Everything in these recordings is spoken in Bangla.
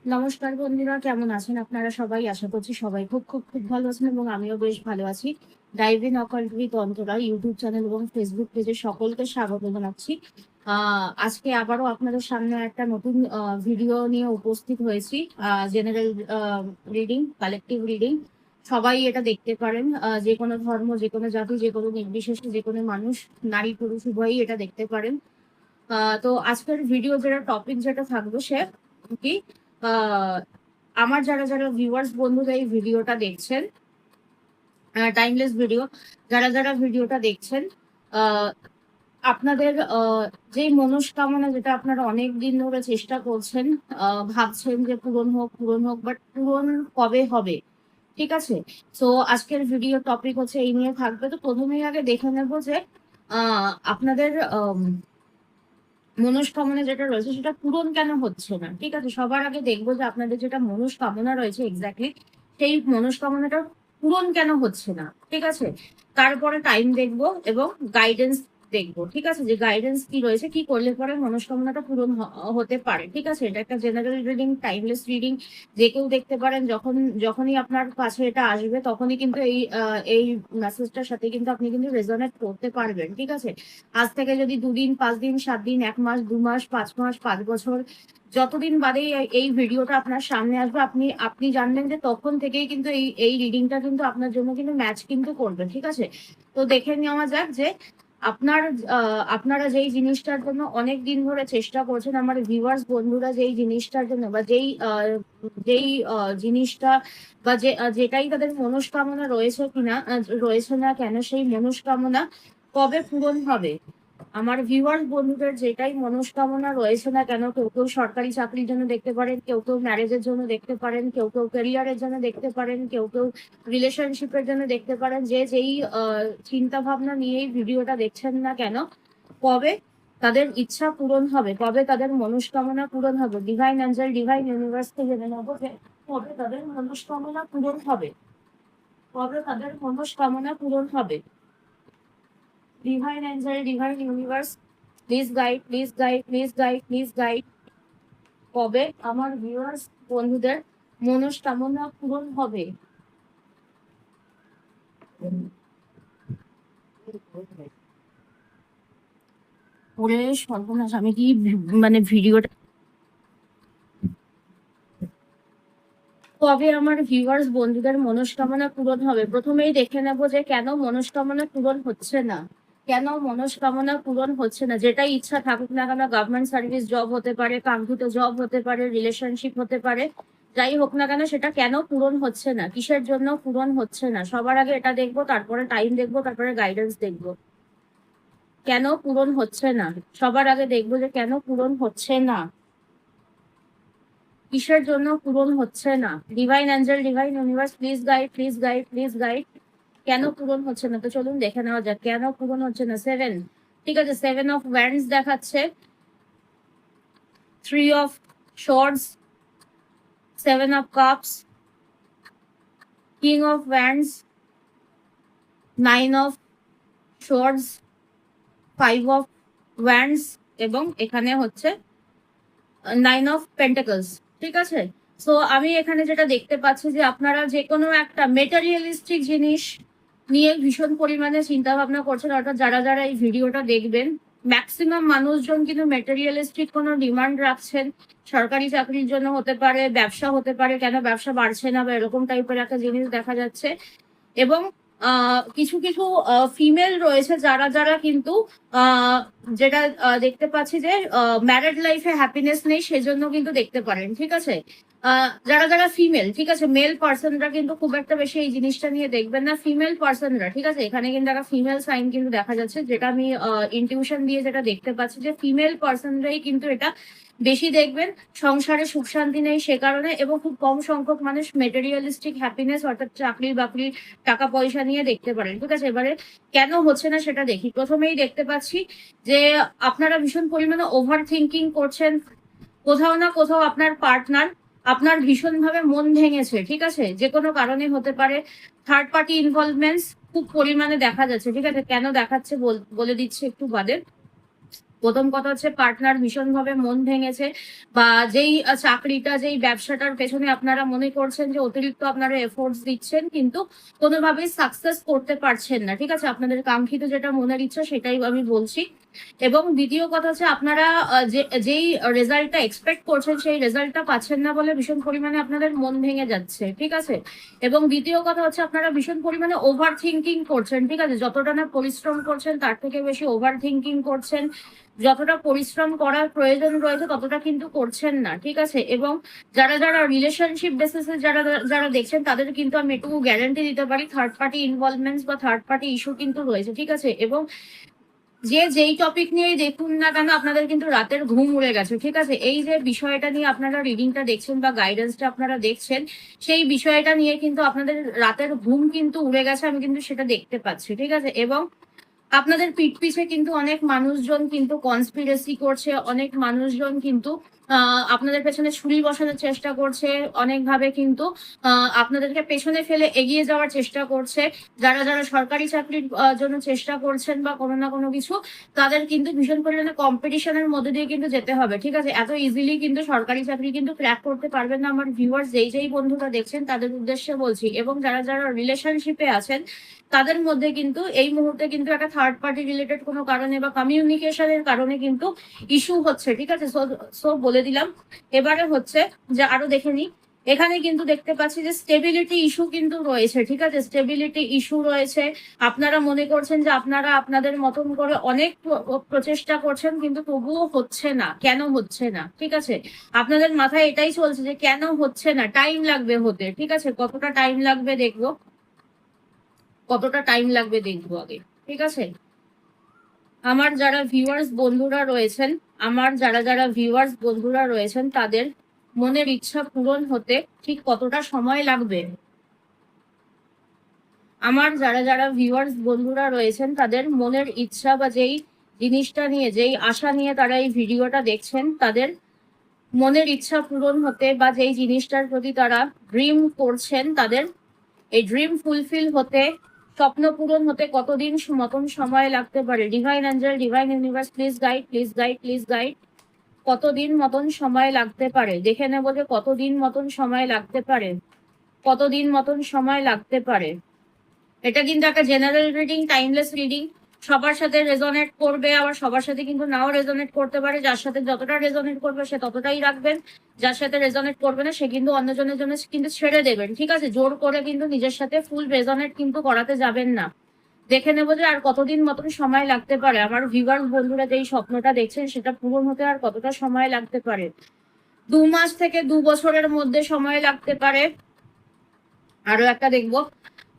নমস্কার বন্ধুরা, কেমন আছেন আপনারা সবাই? আশা করছি সবাই খুব খুব খুব ভালো আছেন এবং আমিও বেশ ভালো আছি। Dive in occult with Antara YouTube channel এবং ফেসবুক পেজে সকলকে স্বাগত জানাচ্ছি। আজকে আবারও আপনাদের সামনে একটা নতুন ভিডিও নিয়ে উপস্থিত হয়েছি। জেনারেল রিডিং, কালেকটিভ রিডিং, সবাই এটা দেখতে পারেন। যে কোনো ধর্ম, যে কোনো জাতি, যে কোনো নির্বিশেষে যে কোনো মানুষ, নারী পুরুষ উভয়ই এটা দেখতে পারেন। তো আজকের ভিডিও টপিক যেটা থাকবে সে কি, আহ, আমার যারা যারা ভিউয়ার্স বন্ধুরা এই ভিডিওটা দেখছেন, টাইমলেস ভিডিও, যারা যারা ভিডিওটা দেখছেন, আহ, আপনাদের যে মনস্কামনা যেটা আপনারা অনেক দিন ধরে চেষ্টা করছেন, ভাবছেন যে পূরণ হোক পূরণ হোক, বাট পূরণ কবে হবে? ঠিক আছে। তো আজকের ভিডিও টপিক হচ্ছে এই নিয়ে থাকবে। তো প্রথমেই আগে দেখে নেবো যে আপনাদের মনস্কামনা যেটা রয়েছে সেটা পূরণ কেন হচ্ছে না। ঠিক আছে, সবার আগে দেখবো যে আপনাদের যেটা মনস্কামনা রয়েছে এক্স্যাক্টলি সেই মনস্কামনাটা পূরণ কেন হচ্ছে না। ঠিক আছে, তারপরে টাইম দেখবো এবং গাইডেন্স দেখবো। ঠিক আছে, যে গাইডেন্স কি রয়েছে, কি করলে পরে মনস্কামনাটা পূরণ হতে পারে। ঠিক আছে, এটা একটা জেনারেল রিডিং, টাইমলেস রিডিং, যে কেউ দেখতে পারেন। যখনই আপনার কাছে এটা আসবে তখনই কিন্তু এই মেসেজটার সাথে কিন্তু আপনি কিন্তু রেজোনেট করতে পারবেন। ঠিক আছে, আজ থেকে যদি 2 দিন, 5 দিন, 7 দিন, 1 মাস, 2 মাস, 5 মাস, 5 বছর, যতদিন বাদে এই ভিডিওটা আপনার সামনে আসবে, আপনি আপনি জানবেন যে তখন থেকেই কিন্তু এই রিডিংটা কিন্তু আপনার জন্য কিন্তু ম্যাচ কিন্তু করবে। ঠিক আছে, তো দেখে নেওয়া যাক যে আপনারা যেই জিনিসটার জন্য অনেক দিন ধরে চেষ্টা করছেন, আমার ভিউয়ার্স বন্ধুরা যেই জিনিসটার জন্য বা যেই জিনিসটা বা যেটাই তাদের মনস্কামনা রয়েছে কিনা, রয়েছে না কেন, সেই মনস্কামনা কবে পূরণ হবে? আমার ভিউয়ার্স বন্ধুদের যেটাই মনস্কামনা রয়েছে না কেন, কেউ কেউ সরকারি চাকরির জন্য দেখতে পারেন, কেউ কেউ ম্যারেজের জন্য দেখতে পারেন, কেউ কেউ ক্যারিয়ারের জন্য দেখতে পারেন, কেউ কেউ রিলেশনশিপের জন্য দেখতে পারেন, যেই চিন্তা ভাবনা নিয়েই ভিডিওটা দেখছেন না কেন, কবে তাদের ইচ্ছা পূরণ হবে, কবে তাদের মনস্কামনা পূরণ হবে? ডিভাইন অ্যাঞ্জেল, ডিভাইন ইউনিভার্স থেকে জেনে নেবো যে কবে তাদের মনস্কামনা পূরণ হবে, কবে তাদের মনস্কামনা পূরণ হবে। Divine Angel, divine universe, please guide, please guide, please guide, please guide, কবে আমার ভিউয়ার্স বন্ধুদের মনস্কামনা পূরণ হবে? ওরে সর্বনাশ, আমি কি মানে ভিডিওটা কবে আমার ভিউয়ার্স বন্ধুদের মনস্কামনা পূরণ হবে? প্রথমেই দেখে নেবো যে কেন মনস্কামনা পূরণ হচ্ছে না, কেন মনস্কামনা পূরণ হচ্ছে না। যেটাই ইচ্ছা থাকুক না কেন, গভর্নমেন্ট সার্ভিস জব হতে পারে, কাঙ্ক্ষিত জব হতে পারে, রিলেশনশিপ হতে পারে, যাই হোক না কেন, সেটা কেন পূরণ হচ্ছে না, কিসের জন্য পূরণ হচ্ছে না? সবার আগে এটা দেখবো, তারপরে টাইম দেখবো, তারপরে গাইডেন্স দেখবো। কেন পূরণ হচ্ছে না? সবার আগে দেখবো যে কেন পূরণ হচ্ছে না, কিসের জন্য পূরণ হচ্ছে না। Divine Angel, divine universe, please guide, please guide, please guide, কেন পূরণ হচ্ছে না? তো চলুন দেখে নেওয়া যাক কেন পূরণ হচ্ছে না। 7, ঠিক আছে, 7 অফ ওয়ান্ডস দেখাচ্ছে, 3 of swords, 7 of cups, king of wands, 9 of swords, 5 of wands, এবং এখানে হচ্ছে 9 অফ পেন্টাকলস। ঠিক আছে, তো আমি এখানে যেটা দেখতে পাচ্ছি যে আপনারা যে কোনো একটা মেটেরিয়ালিস্টিক জিনিস নিয়ে ভীষণ পরিমাণে চিন্তা ভাবনা করছেন। অর্থাৎ যারা যারা এই ভিডিওটা দেখবেন, ম্যাক্সিমাম মানুষজন কিন্তু মেটেরিয়ালিস্টিক কোনো ডিমান্ড রাখছেন। সরকারি চাকরির জন্য হতে পারে, ব্যবসা হতে পারে, কেন ব্যবসা বাড়ছে না বা এরকম টাইপের একটা জিনিস দেখা যাচ্ছে। এবং কিছু কিছু ফিমেল রয়েছে যারা যারা কিন্তু যেটা দেখতে পাচ্ছি যে ম্যারিড লাইফে হ্যাপিনেস নেই, সেজন্য কিন্তু দেখতে পারেন। ঠিক আছে, যারা যারা ফিমেল, ঠিক আছে, মেল পার্সনরা কিন্তু খুব একটা বেশি এই জিনিসটা নিয়ে দেখবেন না। ফিমেল পার্সনরা, ঠিক আছে, এখানে কিন্তু একটা ফিমেল সাইন কিন্তু দেখা যাচ্ছে, যেটা আমি ইনটিউশন দিয়ে যেটা দেখতে পাচ্ছি যে ফিমেল পার্সনরাই কিন্তু এটা বেশি দেখবেন। সংসারে সুখ শান্তি নেই সে কারণে, এবং খুব কম সংখ্যক মানুষ মেটেরিয়ালিস্টিক হ্যাপিনেস অর্থাৎ চাকরি বাকরি, টাকা পয়সা নিয়ে দেখতে পারেন। ঠিক আছে, এবারে কেন হচ্ছে না সেটা দেখি। প্রথমেই দেখতে পাচ্ছি যে আপনারা ভীষণ পরিমাণে ওভার থিঙ্কিং করছেন। কোথাও না কোথাও আপনার পার্টনার আপনার ভীষণভাবে মন ভেঙেছে। ঠিক আছে, যে কোনো কারণে হতে পারে। থার্ড পার্টি ইনভলভমেন্টস খুব পরিমাণে দেখা যাচ্ছে। ঠিক আছে, কেন দেখাচ্ছে বলে দিচ্ছি একটু বাদে। প্রথম কথা হচ্ছে পার্টনার ভীষণভাবে মন ভেঙেছে, বা যেই চাকরিটা, যেই ব্যবসাটার পেছনে আপনারা মনে করছেন যে অতিরিক্ত আপনারা এফোর্টস দিচ্ছেন, কিন্তু কোনোভাবেই সাকসেস করতে পারছেন না। ঠিক আছে, আপনাদের কাঙ্ক্ষিত যেটা মনের ইচ্ছা সেটাই আমি বলছি। এবং দ্বিতীয় কথা হচ্ছে আপনারা যেই রেজাল্টটা এক্সপেক্ট করছেন সেই রেজাল্টটা পাচ্ছেন না বলে ভীষণ পরিমাণে আপনাদের মন ভেঙে যাচ্ছে। ঠিক আছে, এবং দ্বিতীয় কথা হচ্ছে আপনারা ভীষণ পরিমাণে ওভার থিঙ্কিং করছেন। ঠিক আছে, যতটা না পরিশ্রম করছেন তার থেকে বেশি ওভার থিঙ্কিং করছেন, যতটা পরিশ্রম করার প্রয়োজন রয়েছে ততটা কিন্তু করছেন না। ঠিক আছে, এবং যারা যারা রিলেশনশিপ বেসিসে যারা যারা দেখছেন তাদের কিন্তু আমি এটুকু গ্যারান্টি দিতে পারি, থার্ড পার্টি ইনভলভমেন্টস বা থার্ড পার্টি ইস্যু কিন্তু রয়েছে। ঠিক আছে, এবং যেই টপিক নিয়ে দেখুন না কেন আপনাদের কিন্তু রাতের ঘুম উড়ে গেছে। ঠিক আছে, এই যে বিষয়টা নিয়ে আপনারা রিডিংটা দেখছেন বা গাইডেন্সটা আপনারা দেখছেন, সেই বিষয়টা নিয়ে কিন্তু আপনাদের রাতের ঘুম কিন্তু উড়ে গেছে, আমি কিন্তু সেটা দেখতে পাচ্ছি। ঠিক আছে, এবং আপনাদের পিঠ পিছে কিন্তু অনেক মানুষজন কিন্তু কনস্পিরেসি করছে, অনেক মানুষজন কিন্তু আপনাদের পেছনে ছুরি বসানোর চেষ্টা করছে, অনেকভাবে কিন্তু আপনাদেরকে পেছনে ফেলে এগিয়ে যাওয়ার চেষ্টা করছে। যারা যারা সরকারি চাকরির জন্য চেষ্টা করছেন বা কোনো না কোনো কিছু, তাদের কিন্তু ভীষণ পরিমাণে কম্পিটিশনের মধ্যে দিয়ে কিন্তু যেতে হবে। ঠিক আছে, এত ইজিলি কিন্তু সরকারি চাকরি কিন্তু ক্র্যাক করতে পারবেন না। আমার ভিউয়ার্স যেই বন্ধুরা দেখছেন তাদের উদ্দেশ্যে বলছি, এবং যারা যারা রিলেশনশিপে আছেন তাদের মধ্যে কিন্তু এই মুহূর্তে কিন্তু একটা থার্ড পার্টি রিলেটেড কোনো কারণে বা কমিউনিকেশনের কারণে কিন্তু ইস্যু হচ্ছে। ঠিক আছে, সো বলে দিলাম। এবারে হচ্ছে যে আরো দেখে নিই, এখানে কিন্তু দেখতে পাচ্ছি যে স্টেবিলিটি ইস্যু কিন্তু রয়েছে। ঠিক আছে, স্টেবিলিটি ইস্যু রয়েছে। আপনারা মনে করছেন যে আপনারা আপনাদের মতন করে অনেক প্রচেষ্টা করছেন, কিন্তু তবুও হচ্ছে না। কেন হচ্ছে না? ঠিক আছে, আপনাদের মাথায় এটাই চলছে যে কেন হচ্ছে না, টাইম লাগবে হতে। ঠিক আছে, কতটা টাইম লাগবে দেখবো, কতটা টাইম লাগবে দেখবো আগে। ঠিক আছে, আমার যারা ভিউয়ার্স বন্ধুরা রয়েছেন, আমার যারা যারা ভিউয়ার্স বন্ধুরা রয়েছেন তাদের মনের ইচ্ছা পূরণ হতে ঠিক কতটা সময় লাগবে। আমার যারা যারা ভিউয়ার্স বন্ধুরা রয়েছেন তাদের মনের ইচ্ছা বা যেই জিনিসটা নিয়ে, যেই আশা নিয়ে তারা এই ভিডিওটা দেখছেন, তাদের মনের ইচ্ছা পূরণ হতে বা যেই জিনিসটার প্রতি তারা ড্রিম করছেন, তাদের এই ড্রিম ফুলফিল হতে, স্বপ্ন পূরণ হতে কতদিন মতন সময় লাগতে পারে? Divine Angel, divine universe, please guide, please guide, please guide. কতদিন মতন সময় লাগতে পারে? দেখে নেব যে কতদিন মতন সময় লাগতে পারে, কতদিন মতন সময় লাগতে পারে। এটা কিন্তু একটা জেনারেল রিডিং, টাইমলেস রিডিং। সবার সাথে রেজোনেট করবে, আবার সবার সাথে কিন্তু নাও রেজোনেট করতে পারে। যার সাথে যতটা রেজোনেট করবে সে ততটাই রাখবেন, যার সাথে রেজোনেট করবে না সে কিন্তু অন্যজনের জন্য কিন্তু ছেড়ে দেবেন। ঠিক আছে, জোর করে কিন্তু নিজের সাথে ফুল রেজোনেট কিন্তু করাতে যাবেন না। দেখে নেবো যে আর কতদিন মতন সময় লাগতে পারে। আমার ভিউয়ার্স বন্ধুরা যেই স্বপ্নটা দেখছেন সেটা পূরণ হতে আর কতটা সময় লাগতে পারে? 2 মাস থেকে 2 বছরের মধ্যে সময় লাগতে পারে। আরো একটা দেখবো,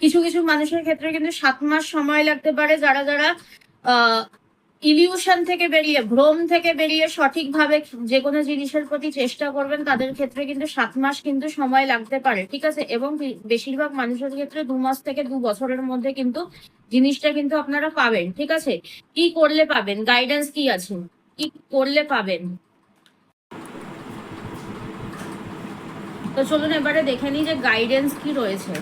কিছু কিছু মানুষের ক্ষেত্রে কিন্তু 7 মাস সময় লাগতে পারে। যারা যারা ইলিউশন থেকে বেরিয়ে, ভ্রম থেকে বেরিয়ে সঠিকভাবে যে কোনো জিনিসের প্রতি চেষ্টা করবেন, তাদের ক্ষেত্রে কিন্তু 7 মাস কিন্তু সময় লাগতে পারে। ঠিক আছে, এবং বেশিরভাগ মানুষের ক্ষেত্রে 2 মাস থেকে 2 বছরের মধ্যে কিন্তু জিনিসটা কিন্তু আপনারা পাবেন। ঠিক আছে, কি করলে পাবেন? গাইডেন্স কি আছে, কি করলে পাবেন? তো চলুন এবারে দেখে নিই যে গাইডেন্স কি রয়েছে।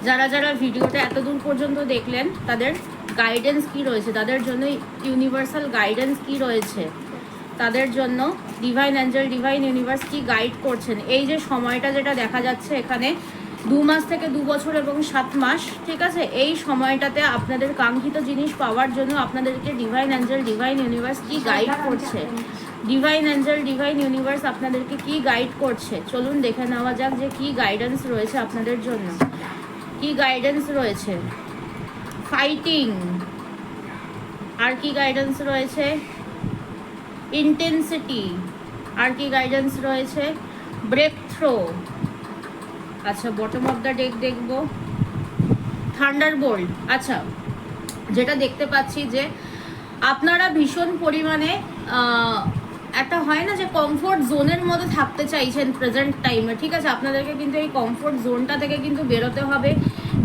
যারা যারা ভিডিওটা এতদূর পর্যন্ত দেখলেন তাদের গাইডেন্স কি রয়েছে, তাদের জন্য ইউনিভার্সাল গাইডেন্স কি রয়েছে, তাদের জন্য ডিভাইন অ্যাঞ্জেল, ডিভাইন ইউনিভার্স কি গাইড করছেন। এই যে সময়টা যেটা দেখা যাচ্ছে এখানে 2 মাস থেকে 2 বছর এবং 7 মাস। ঠিক আছে, এই সময়টাতে আপনাদের কাঙ্ক্ষিত জিনিস পাওয়ার জন্য আপনাদেরকে ডিভাইন অ্যাঞ্জেল, ডিভাইন ইউনিভার্স কি গাইড করছে। ডিভাইন অ্যাঞ্জেল, ডিভাইন ইউনিভার্স আপনাদেরকে কি গাইড করছে চলুন দেখে নেওয়া যাক যে কি গাইডেন্স রয়েছে আপনাদের জন্য। কি গাইডেন্স রয়েছে? ফাইটিং। আর কি গাইডেন্স রয়েছে? ইন্টেন্সিটি। আর কি গাইডেন্স রয়েছে? Breakthrough. আচ্ছা, বটম অফ দ্য ডেক দেখবো, থান্ডারবোল্ট। আচ্ছা, যেটা দেখতে পাচ্ছি যে আপনারা ভীষণ পরিমাণে একটা হয় না যে কমফোর্ট জোনের মধ্যে থাকতে চাইছেন প্রেজেন্ট টাইমে। ঠিক আছে, আপনাদেরকে কিন্তু এই কমফোর্ট জোনটা থেকে কিন্তু বেরোতে হবে।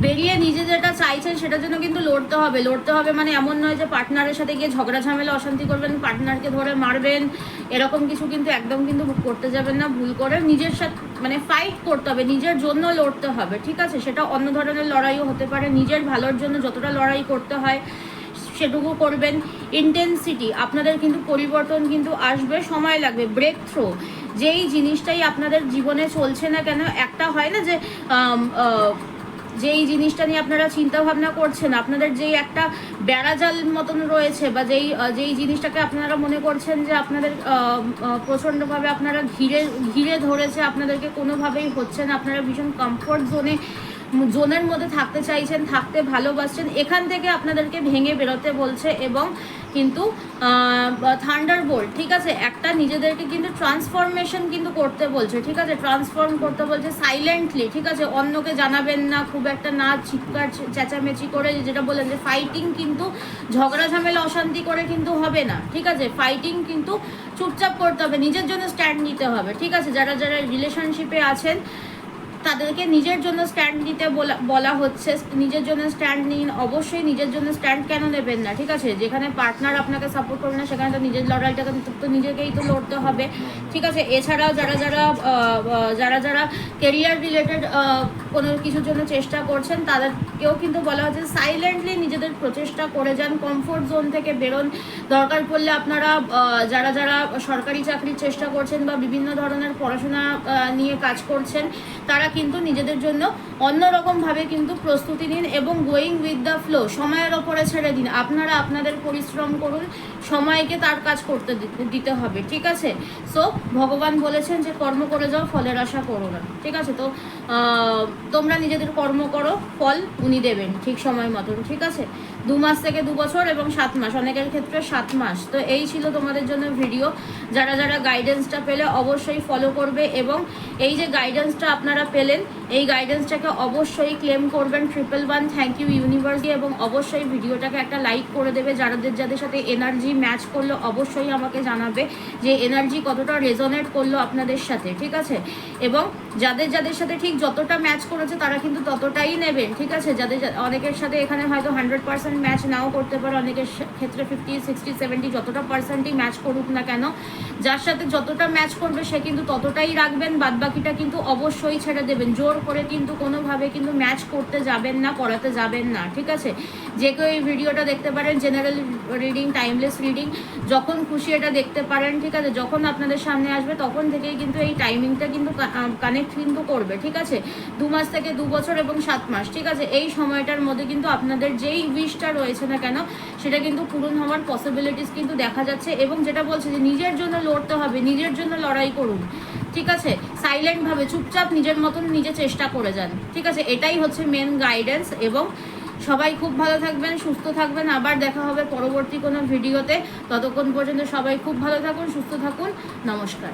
বেরিয়ে নিজে যেটা চাইছেন সেটার জন্য কিন্তু লড়তে হবে। লড়তে হবে মানে এমন নয় যে পার্টনারের সাথে গিয়ে ঝগড়া ঝামেলা অশান্তি করবেন, পার্টনারকে ধরে মারবেন, এরকম কিছু কিন্তু একদম কিন্তু করতে যাবেন না। ভুল করে নিজের সাথে মানে ফাইট করতে হবে, নিজের জন্য লড়তে হবে। ঠিক আছে, সেটা অন্য ধরনের লড়াইও হতে পারে। নিজের ভালোর জন্য যতটা লড়াই করতে হয় সেটুকু করবেন। ইন্টেন্সিটি, আপনাদের কিন্তু পরিবর্তন কিন্তু আসবে, সময় লাগবে। ব্রেক থ্রো, যেই জিনিসটাই আপনাদের জীবনে চলছে না কেন, একটা হয় না যে যেই জিনিসটা নিয়ে আপনারা চিন্তা ভাবনা করছেন, আপনাদের যেই একটা বেড়াজাল মতন রয়েছে, বা যেই জিনিসটাকে আপনারা মনে করছেন যে আপনাদের প্রচণ্ডভাবে আপনারা ঘিরে ধরেছে, আপনাদেরকে কোনোভাবেই হচ্ছে না, আপনারা ভীষণ কমফোর্ট জোনের মধ্যে থাকতে চাইছেন, থাকতে ভালোবাসছেন, এখান থেকে আপনাদেরকে ভেঙে বেরোতে বলছে। এবং কিন্তু থান্ডারবোল্ট, ঠিক আছে, একটা নিজেদেরকে কিন্তু ট্রান্সফরমেশন কিন্তু করতে বলছে, ঠিক আছে, ট্রান্সফর্ম করতে বলছে সাইলেন্টলি, ঠিক আছে, অন্যকে জানাবেন না, খুব একটা না চিৎকার চেঁচামেচি করে, যেটা বললেন যে ফাইটিং কিন্তু ঝগড়া ঝামেলা অশান্তি করে কিন্তু হবে না, ঠিক আছে, ফাইটিং কিন্তু চুপচাপ করতে হবে, নিজের জন্য স্ট্যান্ড নিতে হবে, ঠিক আছে। যারা যারা রিলেশনশিপে আছেন তাদেরকে নিজের জন্য স্ট্যান্ড নিতে বলা হচ্ছে, নিজের জন্য স্ট্যান্ড নিন, অবশ্যই নিজের জন্য স্ট্যান্ড কেন নেবেন না, ঠিক আছে, যেখানে পার্টনার আপনাকে সাপোর্ট করবে না সেখানে তো নিজের লড়াইটাকে তো নিজেকেই তো লড়তে হবে, ঠিক আছে। এছাড়াও যারা যারা কেরিয়ার রিলেটেড কোনো কিছুর জন্য চেষ্টা করছেন তাদেরকেও কিন্তু বলা হচ্ছে সাইলেন্টলি নিজেদের প্রচেষ্টা করে যান, কমফোর্ট জোন থেকে বেরোন। দরকার পড়লে আপনারা যারা যারা সরকারি চাকরির চেষ্টা করছেন বা বিভিন্ন ধরনের পড়াশোনা নিয়ে কাজ করছেন, তারা কিন্তু নিজেদের জন্য অন্যরকমভাবে কিন্তু প্রস্তুতি নিন এবং গোয়িং উইথ দ্য ফ্লো, সময়ের ওপরে ছেড়ে দিন। আপনারা আপনাদের পরিশ্রম করুন, সময়কে তার কাজ করতে দিতে হবে, ঠিক আছে। সো ভগবান বলেছেন যে কর্ম করে যাও, ফলের আশা করো না, ঠিক আছে। তো তোমরা নিজেদের কর্ম করো, ফল উনি দেবেন ঠিক সময় মতন, ঠিক আছে। 2 মাস থেকে 2 বছর এবং 7 মাস, অনেকের ক্ষেত্রে 7 মাস। তো এই ছিল তোমাদের জন্য ভিডিও। যারা যারা গাইডেন্সটা পেলে অবশ্যই ফলো করবে, এবং এই যে গাইডেন্সটা আপনারা পেলেন, এই গাইডেন্সটাকে অবশ্যই ক্লেম করবেন। 111 থ্যাংক ইউ ইউনিভার্সিটি, এবং অবশ্যই ভিডিওটাকে একটা লাইক করে দেবে। যাদের সাথে এনার্জি ম্যাচ করলো অবশ্যই আমাকে জানাবে যে এনার্জি কতটা রেজোনেট করলো আপনাদের সাথে, ঠিক আছে। এবং যাদের সাথে ঠিক যতটা ম্যাচ করেছে তারা কিন্তু ততটাই নেবেন, ঠিক আছে। অনেকের সাথে এখানে হয়তো 100% ম্যাচ নাও করতে পারে, অনেকের ক্ষেত্রে 50, 60, 70 যতটা পার্সেন্টই ম্যাচ করুক না কেন, যার সাথে যতটা ম্যাচ করবে সে কিন্তু ততটাই রাখবেন, বাদবাকিটা কিন্তু অবশ্যই ছেড়ে দেবেন। জোর করে কিন্তু কোনোভাবে কিন্তু ম্যাচ করতে যাবেন না, করাতে যাবেন না, ঠিক আছে। যে কেউ এই ভিডিওটা দেখতে পারেন, জেনারেল রিডিং, টাইমলেস রিডিং, যখন খুশি এটা দেখতে পারেন, ঠিক আছে। যখন আপনাদের সামনে আসবে তখন থেকেই কিন্তু এই টাইমিংটা কিন্তু কানেক্ট কিন্তু করবে, ঠিক আছে। 2 মাস থেকে 2 বছর এবং 7 মাস, ঠিক আছে। এই সময়টার মধ্যে কিন্তু আপনাদের যেই উইশটা রয়েছে না কেন সেটা কিন্তু পূরণ হওয়ার পসিবিলিটিস কিন্তু দেখা যাচ্ছে। এবং যেটা বলছে যে নিজের জন্য লড়তে হবে, নিজের জন্য লড়াই করুন, ঠিক আছে। সাইলেন্টভাবে চুপচাপ নিজের মতন নিজে চেষ্টা করে যান, ঠিক আছে। এটাই হচ্ছে মেন গাইডেন্স। এবং সবাই খুব ভালো থাকবেন, সুস্থ থাকবেন। আবার দেখা হবে পরবর্তী কোনো ভিডিওতে। ততক্ষণ পর্যন্ত সবাই খুব ভালো থাকুন, সুস্থ থাকুন। নমস্কার।